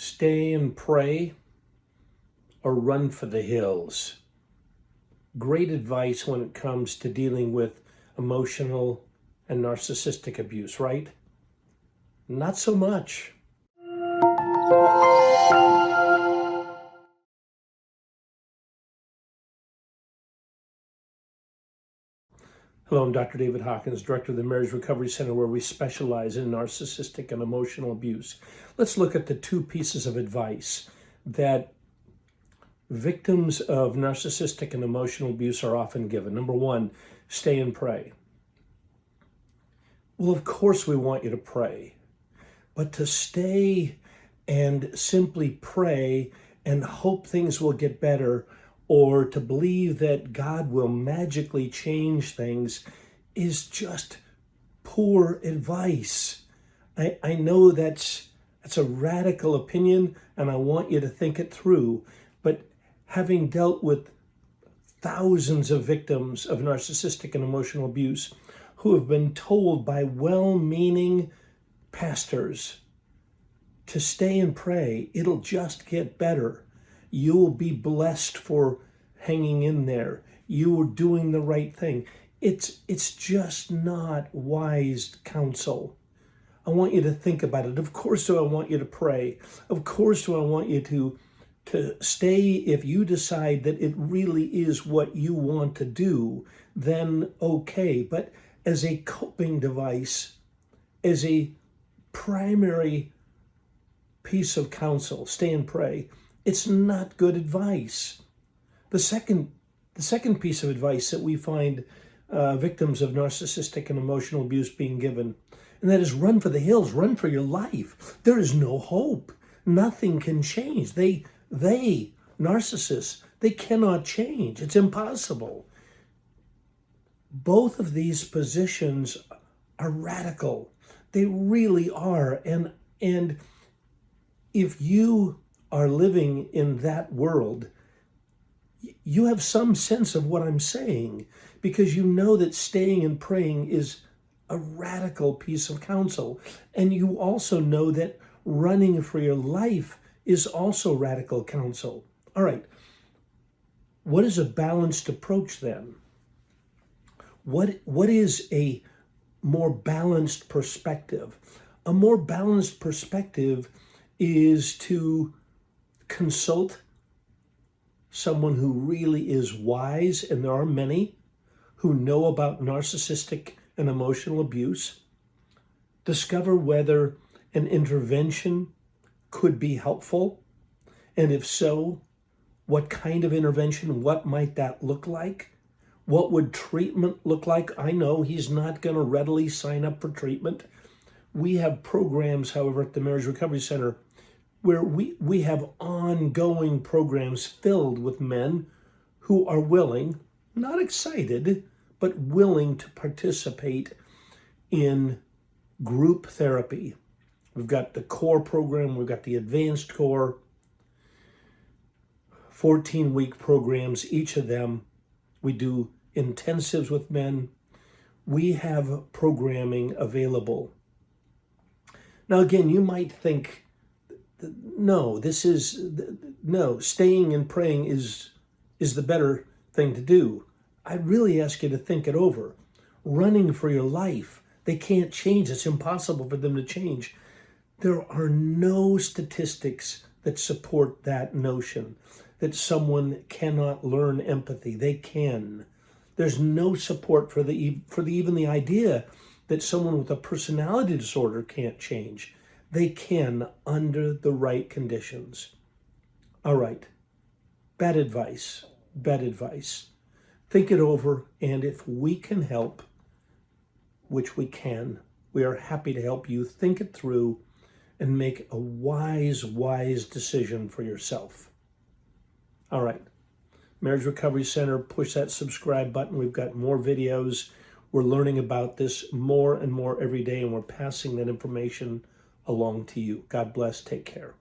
Stay and pray or run for the hills. Great advice when it comes to dealing with emotional and narcissistic abuse, right? Not so much. Hello, I'm Dr. David Hawkins, Director of the Marriage Recovery Center, where we specialize in narcissistic and emotional abuse. Let's look at the two pieces of advice that victims of narcissistic and emotional abuse are often given. Number one, stay and pray. Well, of course we want you to pray, but to stay and simply pray and hope things will get better, or to believe that God will magically change things, is just poor advice. I know that's a radical opinion, and I want you to think it through. But having dealt with thousands of victims of narcissistic and emotional abuse who have been told by well-meaning pastors to stay and pray, it'll just get better. You will be blessed for hanging in there. You are doing the right thing. It's just not wise counsel. I want you to think about it. Of course do I want you to pray. Of course do I want you to stay if you decide that it really is what you want to do, then okay. But as a coping device, as a primary piece of counsel, stay and pray, it's not good advice. The second piece of advice that we find victims of narcissistic and emotional abuse being given, and that is run for the hills, run for your life. There is no hope. Nothing can change. They narcissists, they cannot change. It's impossible. Both of these positions are radical. They really are. And if you are living in that world, you have some sense of what I'm saying, because you know that staying and praying is a radical piece of counsel. And you also know that running for your life is also radical counsel. All right. What is a balanced approach then? What is a more balanced perspective? A more balanced perspective is to consult someone who really is wise, and there are many who know about narcissistic and emotional abuse. Discover whether an intervention could be helpful, and if so, what kind of intervention, what might that look like? What would treatment look like? I know he's not going to readily sign up for treatment. We have programs, however, at the Marriage Recovery Center where we have ongoing programs filled with men who are willing, not excited, but willing to participate in group therapy. We've got the core program, we've got the advanced core, 14-week programs, each of them. We do intensives with men. We have programming available. Now, again, you might think, no, staying and praying is the better thing to do. I really ask you to think it over. Running for your life, they can't change. It's impossible for them to change. There are no statistics that support that notion, that someone cannot learn empathy. They can. There's no support for even the idea that someone with a personality disorder can't change. They can under the right conditions. All right. Bad advice. Bad advice. Think it over, and if we can help, which we can, we are happy to help you think it through and make a wise decision for yourself. All right. Marriage Recovery Center, push that subscribe button. We've got more videos. We're learning about this more and more every day, and we're passing that information along to you. God bless. Take care.